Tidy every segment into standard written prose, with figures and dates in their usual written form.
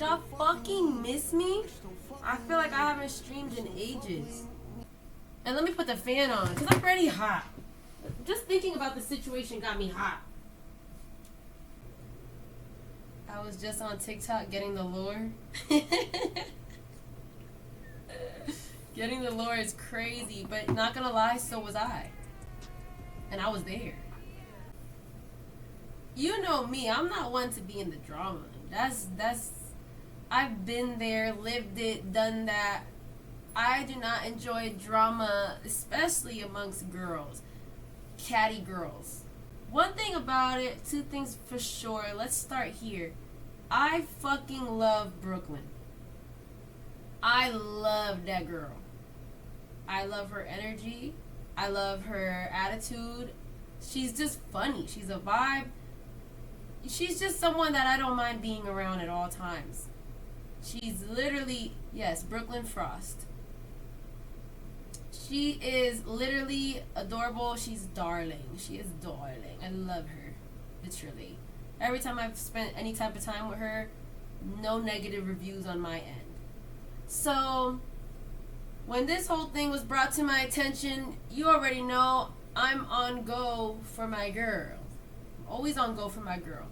y'all fucking miss me? I feel like I haven't streamed in ages. And let me put the fan on, because I'm already hot. Just thinking about the situation got me hot. I was just on TikTok getting the lure. Getting the lure is crazy, but not gonna lie, so was I. And I was there. You know me, I'm not one to be in the drama. I've been there, lived it, done that. I do not enjoy drama, especially amongst girls. Catty girls. One thing about it, two things for sure. Let's start here. I fucking love Brooklyn. I love that girl. I love her energy. I love her attitude. She's just funny. She's a vibe. She's just someone that I don't mind being around at all times. She's literally, yes, Brooklyn Frost. She is literally adorable. She's darling. She is darling. I love her. Literally. Every time I've spent any type of time with her, no negative reviews on my end. So, when this whole thing was brought to my attention, you already know I'm on go for my girl. I'm always on go for my girl.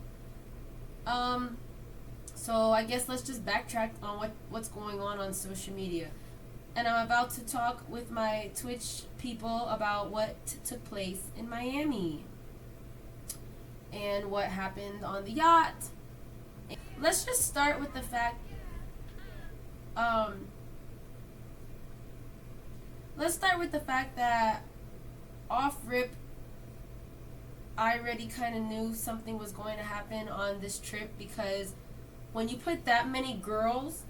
So I guess let's just backtrack on what's going on social media. And I'm about to talk with my Twitch people about what took place in Miami and what happened on the yacht. Let's just start with the fact that off rip, I already kind of knew something was going to happen on this trip, because when you put that many girls,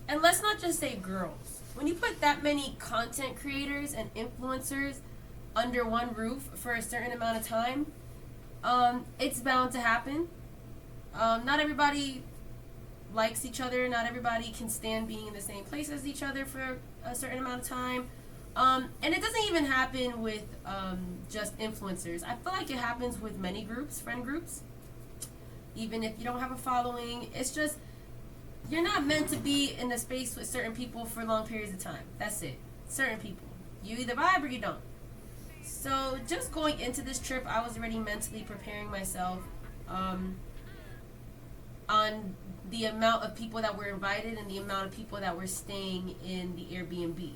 and let's not just say girls, when you put that many content creators and influencers under one roof for a certain amount of time, it's bound to happen. Not everybody likes each other. Not everybody can stand being in the same place as each other for a certain amount of time. And it doesn't even happen with just influencers. I feel like it happens with many groups, friend groups. Even if you don't have a following, it's just, you're not meant to be in a space with certain people for long periods of time. That's it. Certain people. You either vibe or you don't. So just going into this trip, I was already mentally preparing myself on the amount of people that were invited and the amount of people that were staying in the Airbnb.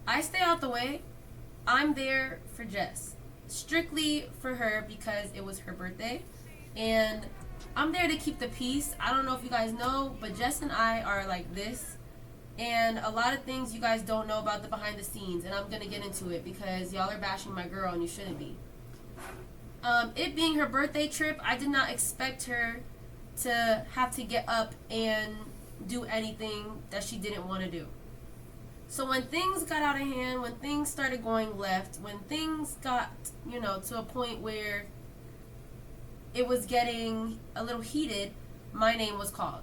I stay out the way. I'm there for Jess. Strictly for her because it was her birthday. And I'm there to keep the peace. I don't know if you guys know, but Jess and I are like this. And a lot of things you guys don't know about the behind the scenes. And I'm going to get into it because y'all are bashing my girl and you shouldn't be. It being her birthday trip, I did not expect her to have to get up and do anything that she didn't want to do. So when things got out of hand, when things started going left, when things got, to a point where it was getting a little heated, my name was called.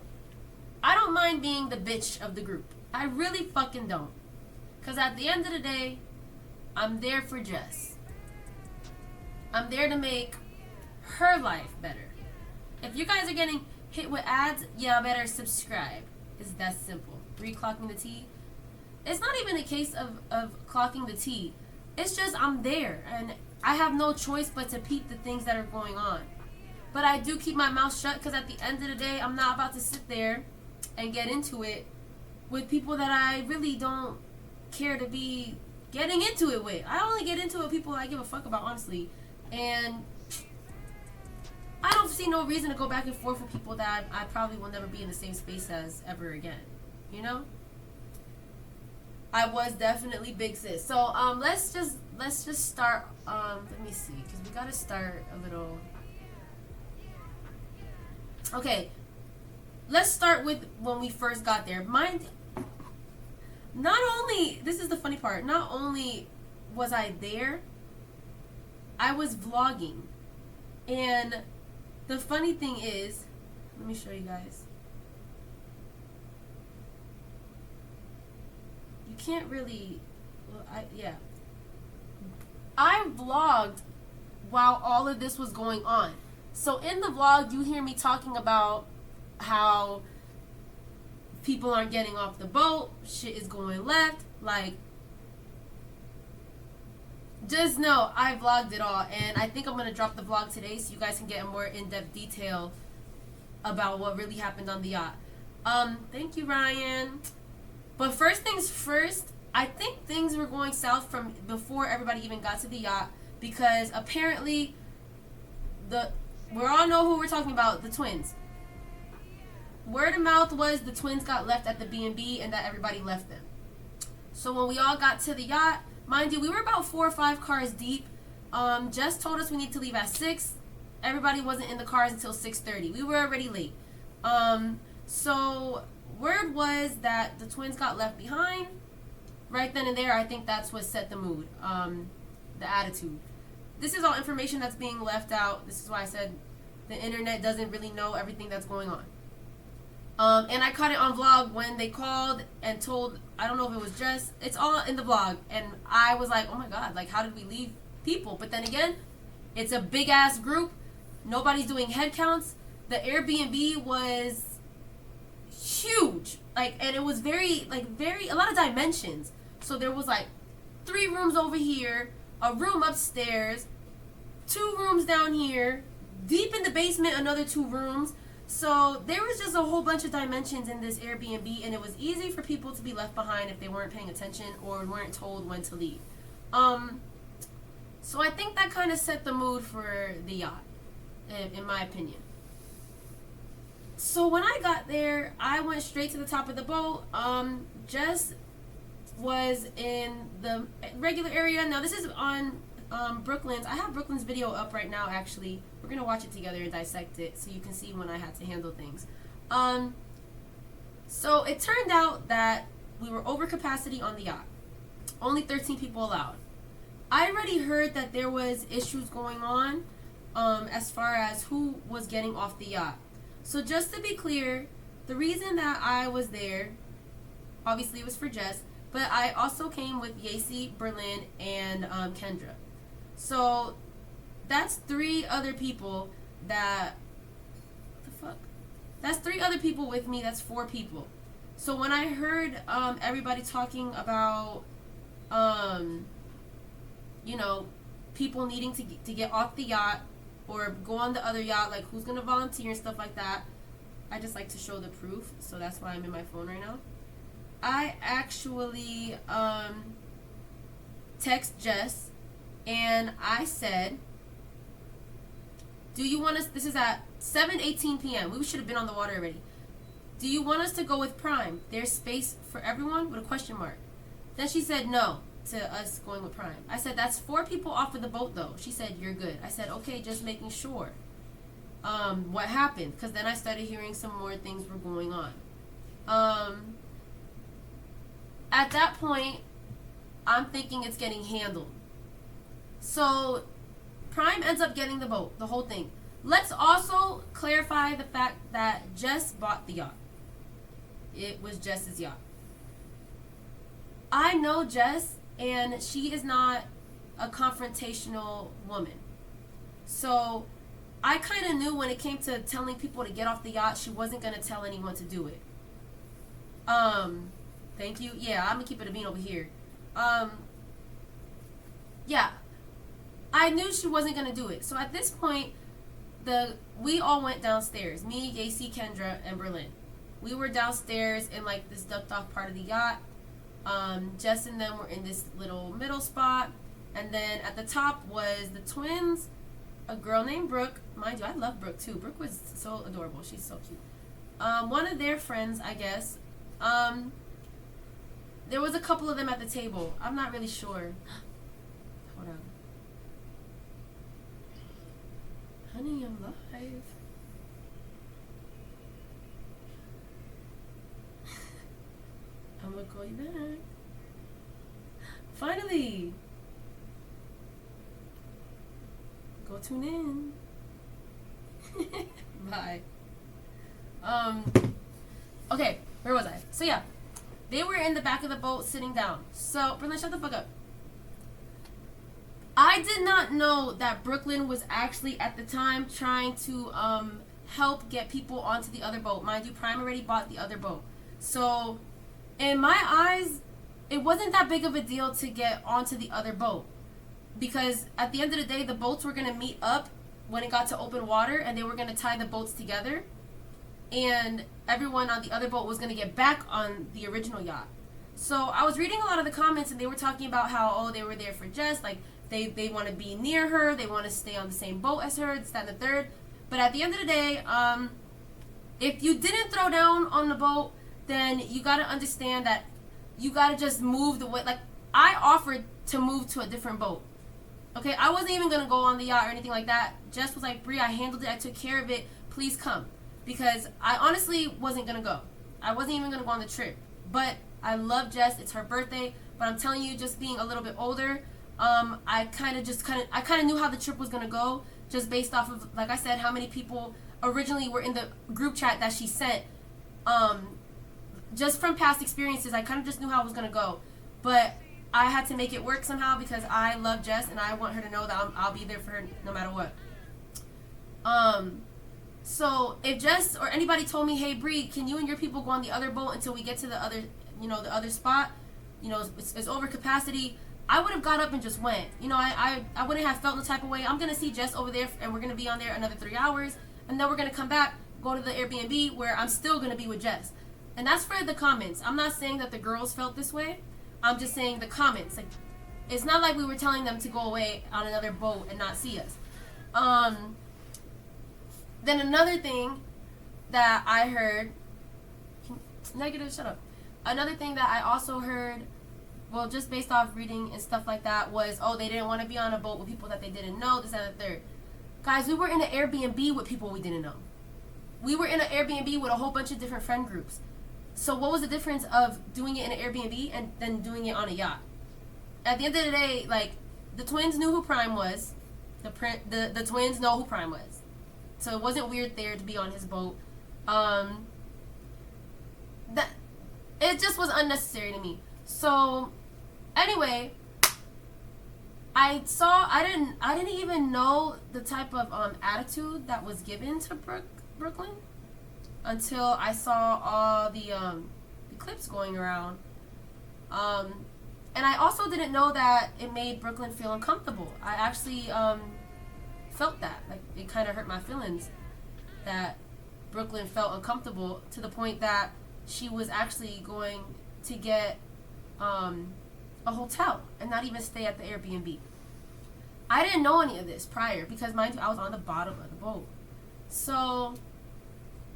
I don't mind being the bitch of the group. I really fucking don't. Because at the end of the day, I'm there for Jess. I'm there to make her life better. If you guys are getting hit with ads, y'all better subscribe. It's that simple. Reclocking the T. It's not even a case of clocking the T. It's just I'm there. And I have no choice but to peep the things that are going on. But I do keep my mouth shut because at the end of the day, I'm not about to sit there and get into it with people that I really don't care to be getting into it with. I only get into it with people I give a fuck about, honestly. And I don't see no reason to go back and forth with people that I probably will never be in the same space as ever again. You know? I was definitely big sis. So let's just start. Let me see, because we gotta start a little. Okay, let's start with when we first got there. Not only, this is the funny part, not only was I there, I was vlogging. And the funny thing is, let me show you guys. You can't really, I vlogged while all of this was going on. So in the vlog, you hear me talking about how people aren't getting off the boat, shit is going left. Like, just know I vlogged it all, and I think I'm gonna drop the vlog today so you guys can get a more in-depth detail about what really happened on the yacht. Thank you, Ryan. But first things first, I think things were going south from before everybody even got to the yacht, because apparently we all know who we're talking about, the twins. Word of mouth was the twins got left at the B&B and that everybody left them. So when we all got to the yacht, mind you, we were about 4 or 5 cars deep. Jess told us we need to leave at 6. Everybody wasn't in the cars until 6:30. We were already late. So word was that the twins got left behind. Right then and there, I think that's what set the mood, the attitude. This is all information that's being left out. This is why I said the internet doesn't really know everything that's going on. And I caught it on vlog when they called and told, I don't know if it was Jess, it's all in the vlog. And I was like, oh my God, like, how did we leave people? But then again, it's a big ass group. Nobody's doing head counts. The Airbnb was huge. Like, and it was very, a lot of dimensions. So there was like 3 rooms over here, a room upstairs, 2 rooms down here, deep in the basement, another 2 rooms. So there was just a whole bunch of dimensions in this Airbnb, and it was easy for people to be left behind if they weren't paying attention or weren't told when to leave. So I think that kind of set the mood for the yacht, in my opinion. So when I got there, I went straight to the top of the boat. Jess was in the regular area. Now this is on Brooklyn's. I have Brooklyn's video up right now, actually. We're going to watch it together and dissect it so you can see when I had to handle things. So it turned out that we were over capacity on the yacht. Only 13 people allowed. I already heard that there was issues going on as far as who was getting off the yacht. So just to be clear, the reason that I was there, obviously it was for Jess, but I also came with Yacy, Berlin, and Kendra. So that's 3 other people that, what the fuck? That's 3 other people with me, that's 4 people. So when I heard everybody talking about, you know, people needing to get off the yacht or go on the other yacht, like who's going to volunteer and stuff like that, I just like to show the proof, so that's why I'm in my phone right now. I actually text Jess, and I said, do you want us, this is at 7:18 p.m. We should have been on the water already. Do you want us to go with Prime? There's space for everyone with a question mark. Then she said no to us going with Prime. I said, that's 4 people off of the boat though. She said, you're good. I said, okay, just making sure. What happened? Because then I started hearing some more things were going on. At that point, I'm thinking it's getting handled. So Prime ends up getting the boat, the whole thing. Let's also clarify the fact that Jess bought the yacht. It was Jess's yacht. I know Jess, and she is not a confrontational woman. So I kind of knew when it came to telling people to get off the yacht, she wasn't going to tell anyone to do it. Thank you. Yeah, I'm going to keep it a bean over here. Yeah. I knew she wasn't going to do it. So at this point, we all went downstairs. Me, Yacy, Kendra, and Berlin. We were downstairs in like this ducked off part of the yacht. Jess and them were in this little middle spot. And then at the top was the twins, a girl named Brooke. Mind you, I love Brooke too. Brooke was so adorable. She's so cute. One of their friends, I guess. There was a couple of them at the table. I'm not really sure. Hold on. Honey, I'm live. I'm gonna call you back. Finally. Go tune in. Bye. Okay, where was I? So yeah, they were in the back of the boat sitting down. So, Berlin, shut the fuck up. I did not know that Brooklyn was actually at the time trying to help get people onto the other boat. Mind you, Prime already bought the other boat. So, in my eyes, it wasn't that big of a deal to get onto the other boat. Because at the end of the day, the boats were going to meet up when it got to open water, and they were going to tie the boats together. And everyone on the other boat was going to get back on the original yacht. So I was reading a lot of the comments, and they were talking about how, oh, they were there for Jess. Like, they want to be near her. They want to stay on the same boat as her, this, that, and the third. But at the end of the day, if you didn't throw down on the boat, then you got to understand that you got to just move the way. Like, I offered to move to a different boat. Okay, I wasn't even going to go on the yacht or anything like that. Jess was like, Brie, I handled it. I took care of it. Please come. Because I honestly wasn't going to go. I wasn't even going to go on the trip. But I love Jess. It's her birthday. But I'm telling you, just being a little bit older, I kind of knew how the trip was going to go. Just based off of, like I said, how many people originally were in the group chat that she sent. Just from past experiences, I kind of just knew how it was going to go. But I had to make it work somehow because I love Jess and I want her to know that I'll be there for her no matter what. So if Jess or anybody told me, hey Bree, can you and your people go on the other boat until we get to the other, the other spot, it's over capacity, I would have got up and just went. I wouldn't have felt no type of way. I'm gonna see Jess over there and we're gonna be on there another 3 hours, and then we're gonna come back, go to the Airbnb where I'm still gonna be with Jess. And that's for the comments. I'm not saying that the girls felt this way. I'm just saying the comments. Like, it's not like we were telling them to go away on another boat and not see us. Then another thing that I heard, negative, shut up. Another thing that I also heard, well, just based off reading and stuff like that, was, oh, they didn't want to be on a boat with people that they didn't know, this, and the third. Guys, we were in an Airbnb with people we didn't know. We were in an Airbnb with a whole bunch of different friend groups. So what was the difference of doing it in an Airbnb and then doing it on a yacht? At the end of the day, like, the twins knew who Prime was. The twins know who Prime was. So it wasn't weird there to be on his boat. That it just was unnecessary to me. So anyway, I didn't even know the type of attitude that was given to Brooklyn until I saw all the clips going around. And I also didn't know that it made Brooklyn feel uncomfortable. I actually felt that. Like, it kind of hurt my feelings that Brooklyn felt uncomfortable to the point that she was actually going to get a hotel and not even stay at the Airbnb. I didn't know any of this prior because, mind you, I was on the bottom of the boat. So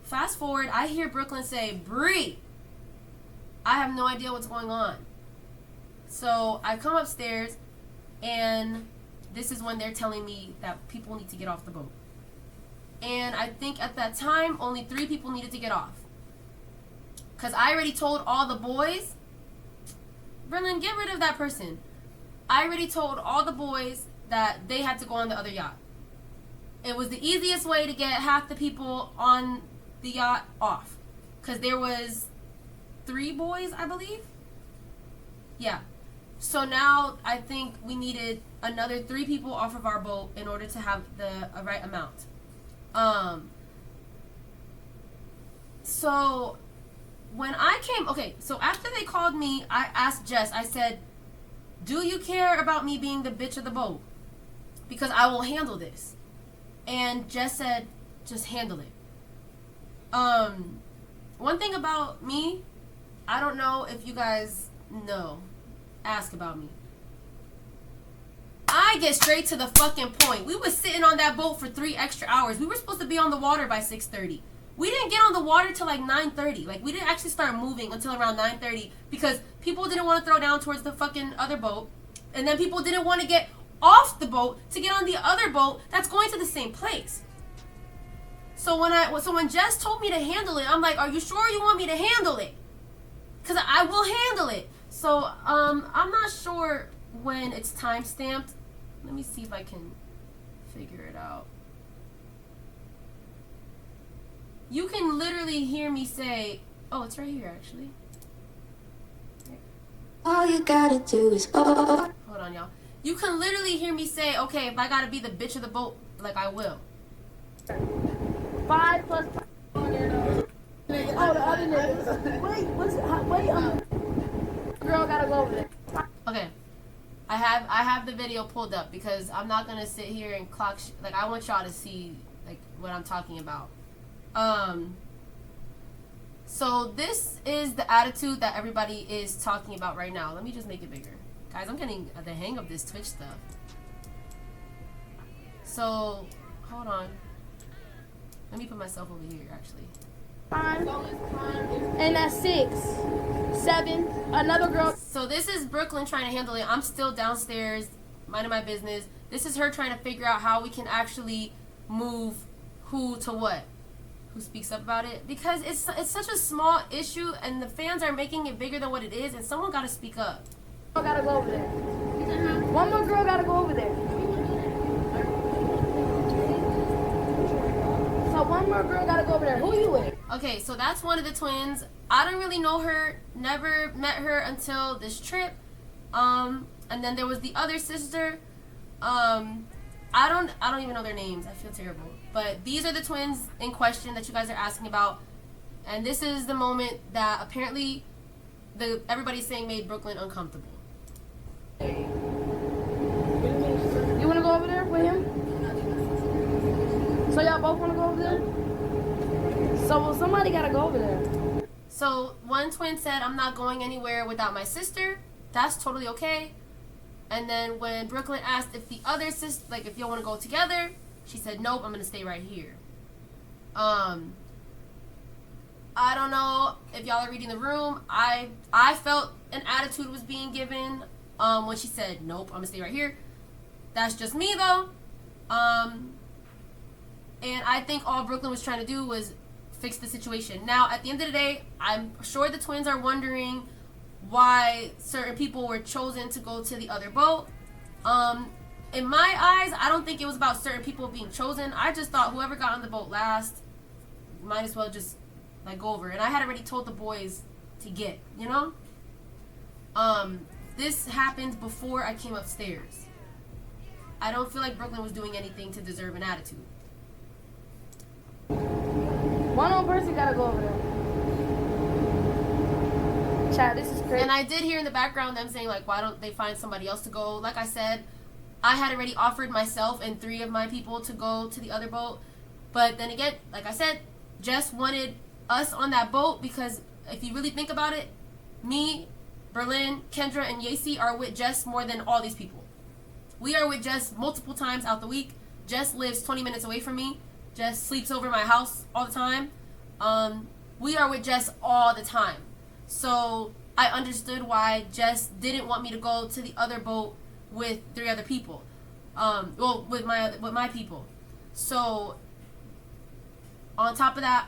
fast forward, I hear Brooklyn say, Bree, I have no idea what's going on. So I come upstairs, and this is when they're telling me that people need to get off the boat. And I think at that time, only 3 people needed to get off. Because I already told all the boys, Berlin, get rid of that person. I already told all the boys that they had to go on the other yacht. It was the easiest way to get half the people on the yacht off. Because there was 3 boys, I believe. Yeah. So now I think we needed another 3 people off of our boat in order to have the right amount. So when I came, okay, so after they called me, I asked Jess, I said, do you care about me being the bitch of the boat? Because I will handle this. And Jess said, just handle it. One thing about me, I don't know if you guys know, ask about me. I get straight to the fucking point. We was sitting on that boat for 3 extra hours. We were supposed to be on the water by 6:30. We didn't get on the water till like 9:30. Like, we didn't actually start moving until around 9:30 because people didn't want to throw down towards the fucking other boat. And then people didn't want to get off the boat to get on the other boat that's going to the same place. So when Jess told me to handle it, I'm like, are you sure you want me to handle it? Because I will handle it. So I'm not sure when it's time stamped. Let me see if I can figure it out. You can literally hear me say, oh, it's right here actually. All you gotta do is hold on, y'all. You can literally hear me say, okay, if I gotta be the bitch of the boat, like, I will. 5 plus. Oh, the other niggas. Girl gotta go over there. Okay. I have the video pulled up because I'm not gonna sit here and clock like I want y'all to see like what I'm talking about. So this is the attitude that everybody is talking about right now. Let me just make it bigger. Guys, I'm getting the hang of this Twitch stuff. So, hold on. Let me put myself over here, actually. And that's 6, 7. Another girl. So this is Brooklyn trying to handle it. I'm still downstairs, minding my business. This is her trying to figure out how we can actually move who to what. Who speaks up about it? Because it's such a small issue, and the fans are making it bigger than what it is, and someone got to speak up. Girl gotta go over there. One more girl gotta go over there. So one more girl gotta go over there. Who you with? Okay, so that's one of the twins. I don't really know her. Never met her until this trip. And then there was the other sister. I don't even know their names. I feel terrible. But these are the twins in question that you guys are asking about. And this is the moment that apparently everybody's saying made Brooklyn uncomfortable. You wanna go over there with him? So y'all both wanna go over there? So somebody gotta go over there. So one twin said, I'm not going anywhere without my sister. That's totally okay. And then when Brooklyn asked if the other sister, like if y'all want to go together, she said, nope, I'm going to stay right here. I don't know if y'all are reading the room. I felt an attitude was being given when she said, nope, I'm going to stay right here. That's just me though. And I think all Brooklyn was trying to do was fix the situation. Now, at the end of the day, I'm sure the twins are wondering why certain people were chosen to go to the other boat. In my eyes, I don't think it was about certain people being chosen. I just thought whoever got on the boat last might as well just like go over. And I had already told the boys to get, you know? This happened before I came upstairs. I don't feel like Brooklyn was doing anything to deserve an attitude. One more person gotta go over there. Chad, this is crazy. And I did hear in the background them saying, like, why don't they find somebody else to go? Like I said, I had already offered myself and 3 of my people to go to the other boat. But then again, like I said, Jess wanted us on that boat because if you really think about it, me, Berlin, Kendra, and Yacy are with Jess more than all these people. We are with Jess multiple times out the week. Jess lives 20 minutes away from me. Jess sleeps over my house all the time. We are with Jess all the time. So I understood why Jess didn't want me to go to the other boat with 3 other people. With my people. So on top of that,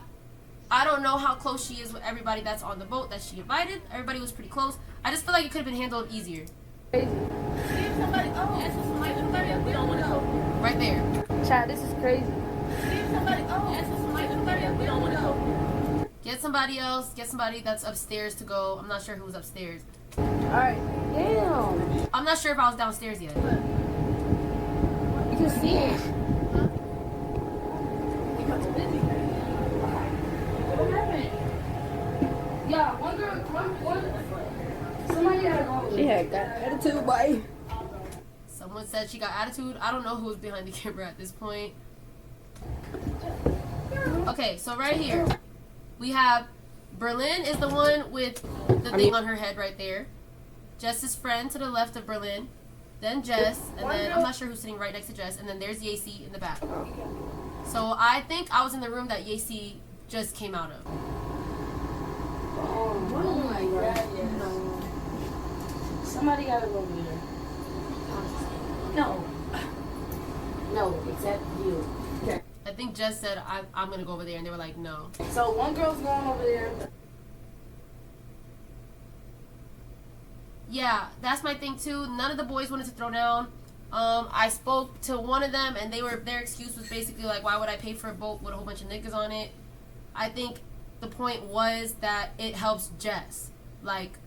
I don't know how close she is with everybody that's on the boat that she invited. Everybody was pretty close. I just feel like it could have been handled easier. Crazy. Right there. Chad, this is crazy. Get somebody else. Get somebody that's upstairs to go. I'm not sure who was upstairs. Alright. Damn. I'm not sure if I was downstairs yet. You can see it. Yeah, one girl, somebody gotta go. She had that attitude, boy. Someone said she got attitude. I don't know who's behind the camera at this point. Okay, so right here, we have Berlin is the one with the thing on her head right there. Jess's friend to the left of Berlin. Then Jess, and then I'm not sure who's sitting right next to Jess, and then there's Yacy in the back. So I think I was in the room that Yacy just came out of. Oh my god, yes. Somebody gotta go over there. No. No, except you. Okay. I think Jess said, I'm going to go over there, and they were like, no. So one girl's going over there. Yeah, that's my thing, too. None of the boys wanted to throw down. I spoke to one of them, and their excuse was basically like, why would I pay for a boat with a whole bunch of niggas on it? I think the point was that it helps Jess. Like,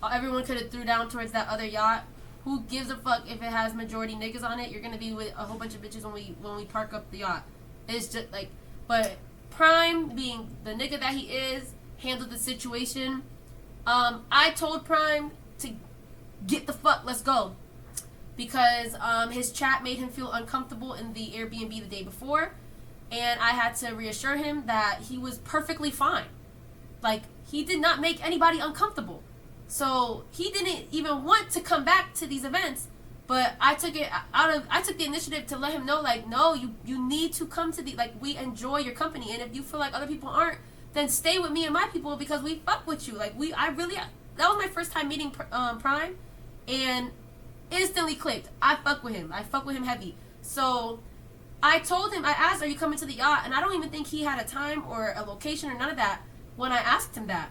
everyone could have threw down towards that other yacht. Who gives a fuck if it has majority niggas on it? You're gonna be with a whole bunch of bitches when we park up the yacht. It's just like But Prime, being the nigga that he is, handled the situation. I told Prime to get the fuck, let's go. Because his chat made him feel uncomfortable in the Airbnb the day before. And I had to reassure him that he was perfectly fine. Like, he did not make anybody uncomfortable. So he didn't even want to come back to these events. But I took the initiative to let him know, like, no, you need to come to the, like, we enjoy your company. And if you feel like other people aren't, then stay with me and my people because we fuck with you. Like, that was my first time meeting Prime. And instantly clicked. I fuck with him. I fuck with him heavy. So I told him, I asked, are you coming to the yacht? And I don't even think he had a time or a location or none of that when I asked him that.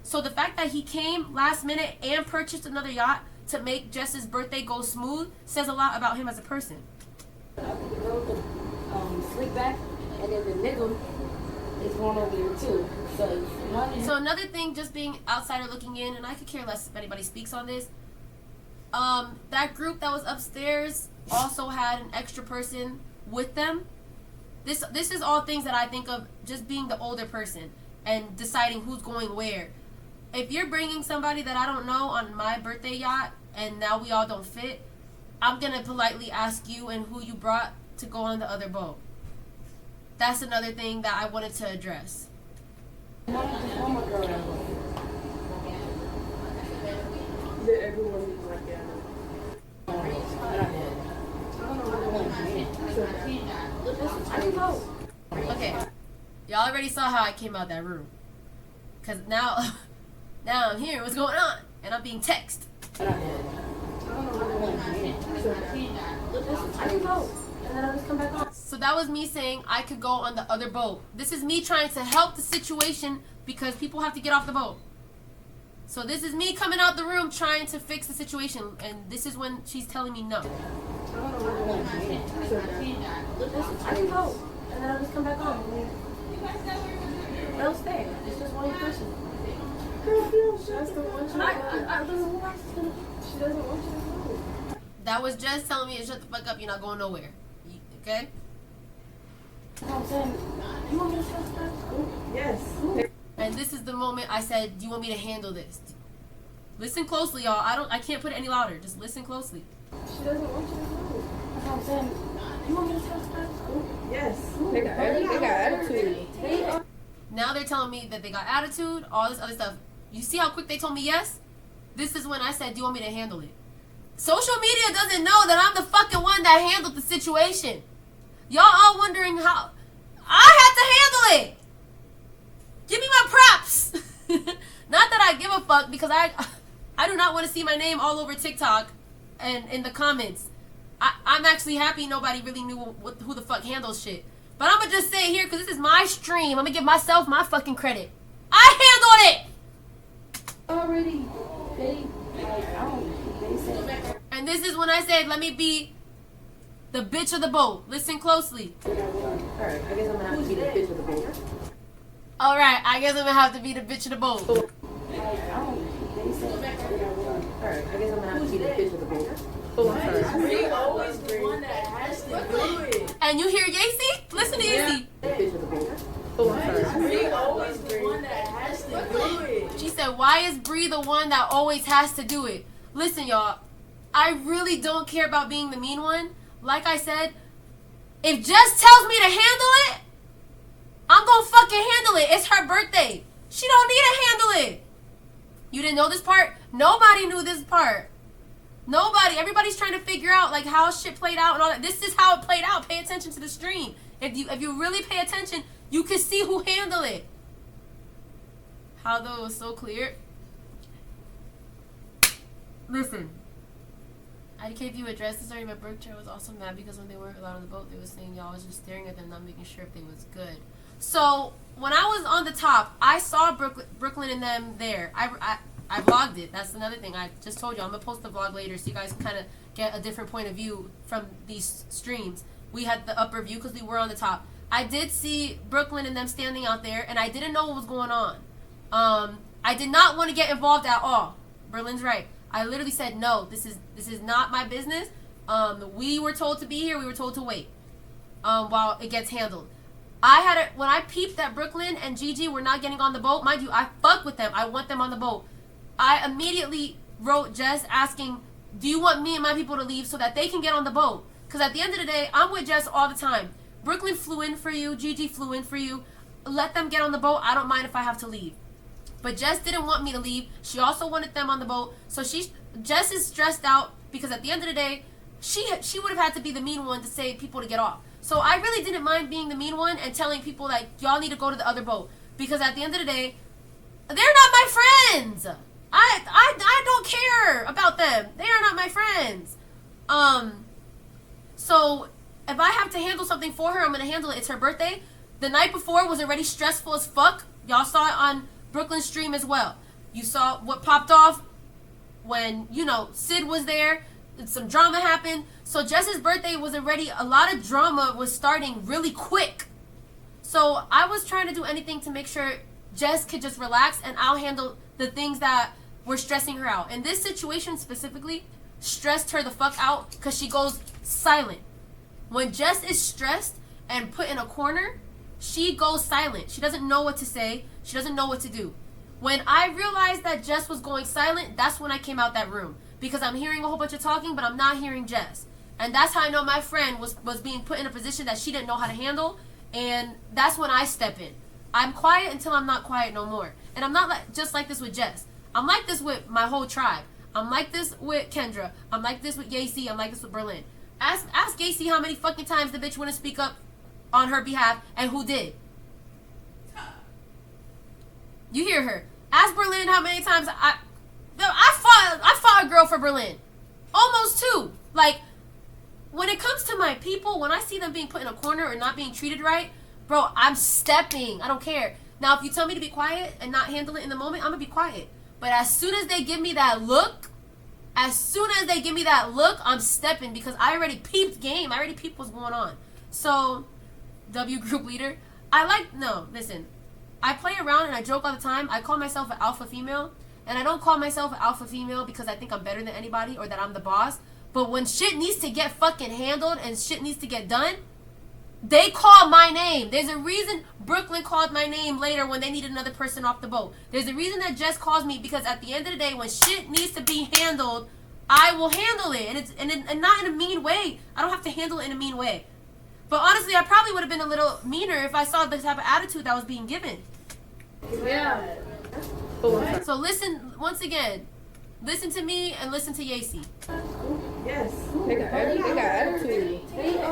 So the fact that he came last minute and purchased another yacht to make Jess's birthday go smooth says a lot about him as a person. The girl with the slick back, and then the nigga is going over there too. So another thing, just being outsider looking in, and I could care less if anybody speaks on this. That group that was upstairs also had an extra person with them. This is all things that I think of just being the older person and deciding who's going where. If you're bringing somebody that I don't know on my birthday yacht and now we all don't fit, I'm going to politely ask you and who you brought to go on the other boat. That's another thing that I wanted to address. Did everyone like that? Okay, y'all already saw how I came out that room. Cause now I'm here. What's going on? And I'm being texted. So that was me saying I could go on the other boat. This is me trying to help the situation because people have to get off the boat. So this is me coming out the room trying to fix the situation, and this is when she's telling me no. I can go, and then I'll just come back on. They'll stay. It's just one person. She doesn't want you to go. That was just telling me to shut the fuck up. You're not going nowhere. Okay? I'm saying, you want me to trust her? Yes. And this is the moment I said, do you want me to handle this? Listen closely, y'all. I can't put it any louder. Just listen closely. She doesn't want you to go. That's what I'm saying. You want me to trust her? Yes. They got attitude. Now they're telling me that they got attitude, all this other stuff. You see how quick they told me yes? This is when I said, do you want me to handle it? Social media doesn't know that I'm the fucking one that handled the situation. Y'all all wondering how I had to handle it. Give me my props. Not that I give a fuck, because I do not want to see my name all over TikTok and in the comments. I'm actually happy nobody really knew who the fuck handles shit. But I'm going to just say it here because this is my stream. I'm going to give myself my fucking credit. I handled it. Already, they said. And this is when I said, let me be the bitch of the boat. Listen closely. Alright, I guess I'm going to have to be the bitch of the boat. Alright, I guess I'm going to have to be the bitch of the boat. Alright, I guess I'm going to have to be the bitch of the boat. We always the one that has to do it. And you hear Yacy? Listen to Yacy. We always the one that has to do it. She said, why is Bree the one that always has to do it? Listen, y'all. I really don't care about being the mean one. Like I said, if Jess tells me to handle it, I'm gonna fucking handle it. It's her birthday. She don't need to handle it. You didn't know this part? Nobody knew this part. Nobody. Everybody's trying to figure out like how shit played out and all that. This is how it played out. Pay attention to the stream. If you really pay attention, you can see who handled it. How though it was so clear. Listen. IDK addressed this already. My Berkshire was also mad because when they weren't allowed on the boat, they were saying y'all was just staring at them, not making sure if they was good. So when I was on the top, I saw Brooklyn and them there. I vlogged it. That's another thing. I just told you I'm gonna post the vlog later so you guys kind of get a different point of view from these streams. We had the upper view because we were on the top. I did see Brooklyn and them standing out there, and I didn't know what was going on. I did not want to get involved at all. Berlin's right. I literally said no. This is not my business. We were told to be here. We were told to wait while it gets handled. When I peeped that Brooklyn and Gigi were not getting on the boat, mind you, I fuck with them. I want them on the boat. I immediately wrote Jess asking, do you want me and my people to leave so that they can get on the boat? Because at the end of the day, I'm with Jess all the time. Brooklyn flew in for you. Gigi flew in for you. Let them get on the boat. I don't mind if I have to leave. But Jess didn't want me to leave. She also wanted them on the boat. So Jess is stressed out because at the end of the day, she would have had to be the mean one to say people to get off. So I really didn't mind being the mean one and telling people like, y'all need to go to the other boat. Because at the end of the day, they're not my friends. I don't care about them. They are not my friends. So if I have to handle something for her, I'm going to handle it. It's her birthday. The night before was already stressful as fuck. Y'all saw it on Brooklyn's stream as well. You saw what popped off when, Sid was there. Some drama happened. So Jess's birthday was already, a lot of drama was starting really quick. So I was trying to do anything to make sure Jess could just relax and I'll handle the things that were stressing her out. And this situation specifically stressed her the fuck out because she goes silent. When Jess is stressed and put in a corner, she goes silent. She doesn't know what to say. She doesn't know what to do. When I realized that Jess was going silent, that's when I came out that room. Because I'm hearing a whole bunch of talking, but I'm not hearing Jess. And that's how I know my friend was being put in a position that she didn't know how to handle. And that's when I step in. I'm quiet until I'm not quiet no more. And I'm not just like this with Jess. I'm like this with my whole tribe. I'm like this with Kendra. I'm like this with Yacy. I'm like this with Berlin. Ask Yacy how many fucking times the bitch wouldn't speak up on her behalf and who did. You hear her. Ask Berlin how many times I fought a girl for Berlin. Almost two. Like, when it comes to my people, when I see them being put in a corner or not being treated right, bro, I'm stepping. I don't care. Now, if you tell me to be quiet and not handle it in the moment, I'm going to be quiet. But as soon as they give me that look, I'm stepping because I already peeped game. I already peeped what's going on. So, W group leader, listen. I play around and I joke all the time. I call myself an alpha female. And I don't call myself an alpha female because I think I'm better than anybody or that I'm the boss. But when shit needs to get fucking handled and shit needs to get done, they call my name. There's a reason Brooklyn called my name later when they needed another person off the boat. There's a reason that Jess calls me because at the end of the day, when shit needs to be handled, I will handle it. And not in a mean way. I don't have to handle it in a mean way. But honestly, I probably would have been a little meaner if I saw the type of attitude that was being given. Yeah. So listen, once again, listen to me and listen to Yacy. Yes. They got attitude. They said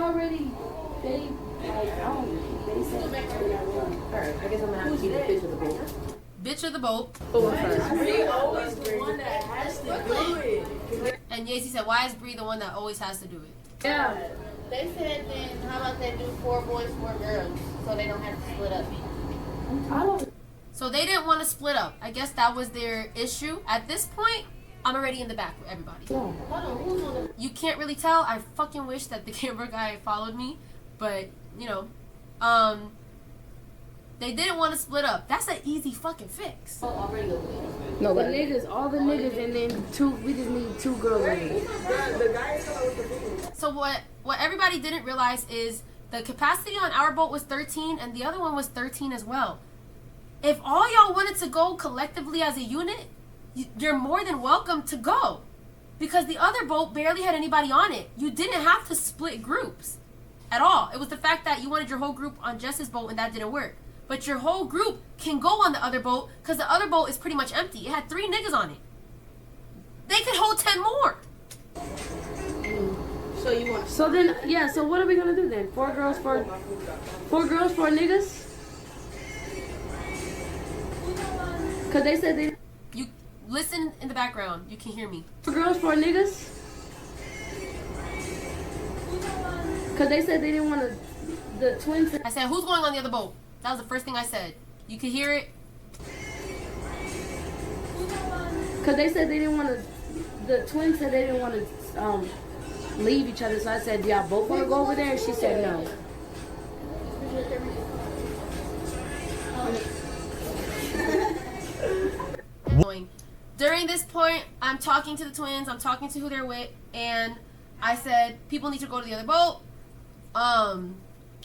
Alright, I guess I'm gonna have to be the bitch of the boat. Bitch of the boat. Bree always the one that has to do it. And Yacy said, why is Bree the one that always has to do it? Yeah. They said then how about they do 4 boys, 4 girls so they don't have to split up. So they didn't want to split up. I guess that was their issue. At this point, I'm already in the back with everybody. You can't really tell. I fucking wish that the camera guy followed me. But, they didn't want to split up. That's an easy fucking fix. No, the niggas, all the niggas, and then we just need 2 girls. The guy with the food. So what everybody didn't realize is the capacity on our boat was 13 and the other one was 13 as well. If all y'all wanted to go collectively as a unit, you're more than welcome to go. Because the other boat barely had anybody on it. You didn't have to split groups at all. It was the fact that you wanted your whole group on Jess's boat and that didn't work. But your whole group can go on the other boat because the other boat is pretty much empty. It had 3 niggas on it. They could hold 10 more. So you want? So then, yeah. So what are we gonna do then? 4 girls, 4 niggas. Cause they said they. You listen in the background. You can hear me. 4 girls, 4 niggas. Cause they said they didn't want the twins. I said, who's going on the other boat? That was the first thing I said. You could hear it. Cause they said they didn't want the twins said they didn't want to leave each other. So I said, y'all both want to go over there? And she said no. During this point, I'm talking to the twins. I'm talking to who they're with, and I said people need to go to the other boat.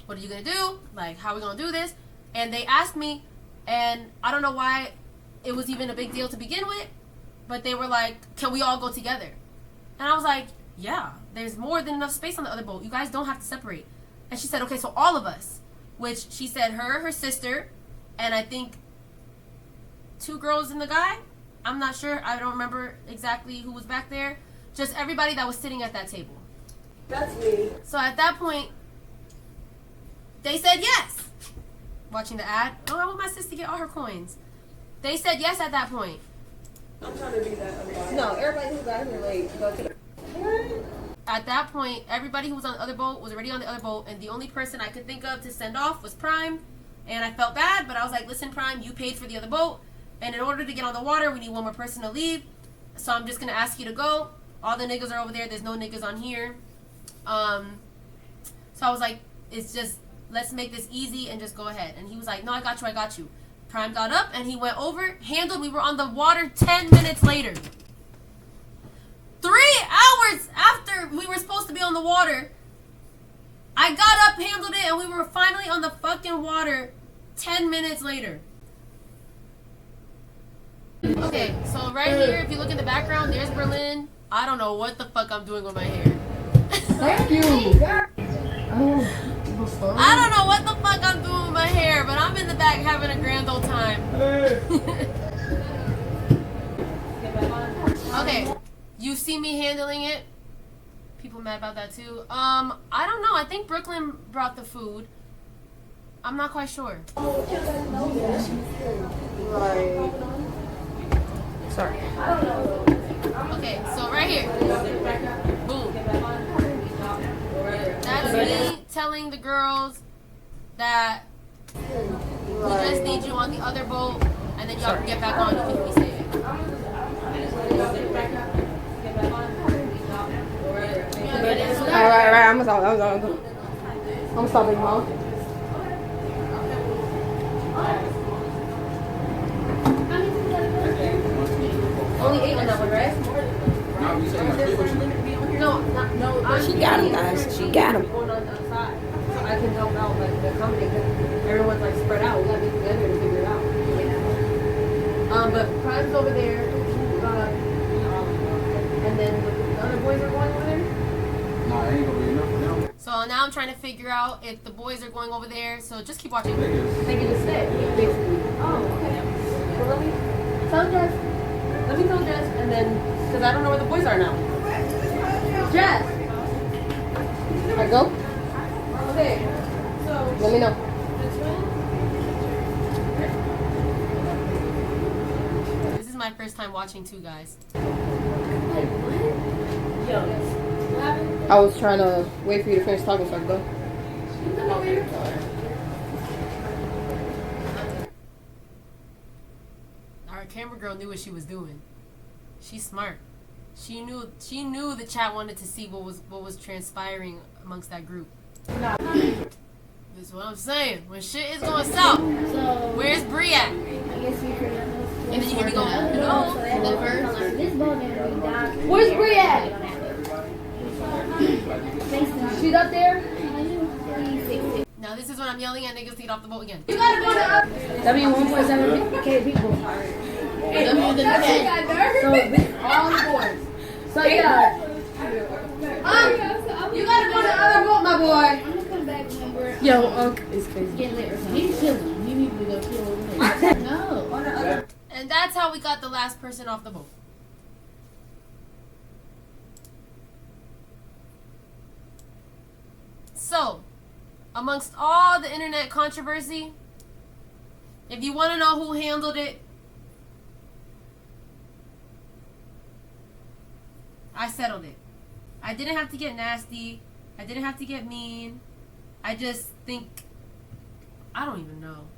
what are you gonna do? Like, how are we gonna do this? And they asked me, and I don't know why it was even a big deal to begin with, but they were like, can we all go together? And I was like, yeah, there's more than enough space on the other boat. You guys don't have to separate. And she said, okay, so all of us, which she said her sister, and I think 2 girls and the guy. I'm not sure. I don't remember exactly who was back there. Just everybody that was sitting at that table. That's me. So at that point, they said yes. Watching the ad. Oh, I want my sister to get all her coins. They said yes at that point. I'm trying to be that other No, everybody who got here late, go to the... At that point, everybody who was on the other boat was already on the other boat, and the only person I could think of to send off was Prime. And I felt bad, but I was like, listen, Prime, you paid for the other boat, and in order to get on the water, we need one more person to leave. So I'm just going to ask you to go. All the niggas are over there. There's no niggas on here. So I was like, it's just, let's make this easy and just go ahead. And he was like, no, I got you. Prime got up, and he went over, handled. We were on the water 10 minutes later. 3 hours after we were supposed to be on the water, I got up, handled it, and we were finally on the fucking water 10 minutes later. Okay, so right here, if you look in the background, there's Berlin. I don't know what the fuck I'm doing with my hair. Thank you. I don't know what the fuck I'm doing with my hair, but I'm in the back having a grand old time. Okay, you see me handling it. People mad about that too. I don't know. I think Brooklyn brought the food. I'm not quite sure. Sorry. Okay, so right here. Boom. That's me telling the girls that we just need you on the other boat, and then y'all can get back on. You can hear me say it. Alright, I'm gonna stop Big Mom. Only 8 on that one, right? No. She got him, guys. She got him. Going on the other side, so I can help out, like, the company. Everyone's like spread out. We gotta be together to figure it out. But Prime's over there, and then the other boys are going over there. Nah, it ain't gonna be enough for them. So now I'm trying to figure out if the boys are going over there. So just keep watching. Niggas. They can just stay, basically. Oh, okay. Well, let me tell Jess. Let me tell Jess, and then because I don't know where the boys are now. Jess. I go? Okay. So Let me know. this is my first time watching too, guys. I was trying to wait for you to finish talking so I could go. Our camera girl knew what she was doing. She's smart. She knew the chat wanted to see what was transpiring amongst that group. That's what I'm saying. When shit is going south, where's Bree at? And then you can be going, hello. Where's Bree at? She's up there? Now this is when I'm yelling at niggas to get off the boat again. You gotta go to that means 1.7K people. So all the boys. So yeah. You gotta go to the other boat, my boy. I'm gonna come back when we're Yo, it's crazy. getting late or something. He's chilling. You need to go chill over there. No. And that's how we got the last person off the boat. So, amongst all the internet controversy, if you want to know who handled it, I settled it. I didn't have to get nasty. I didn't have to get mean. I just think, I don't even know.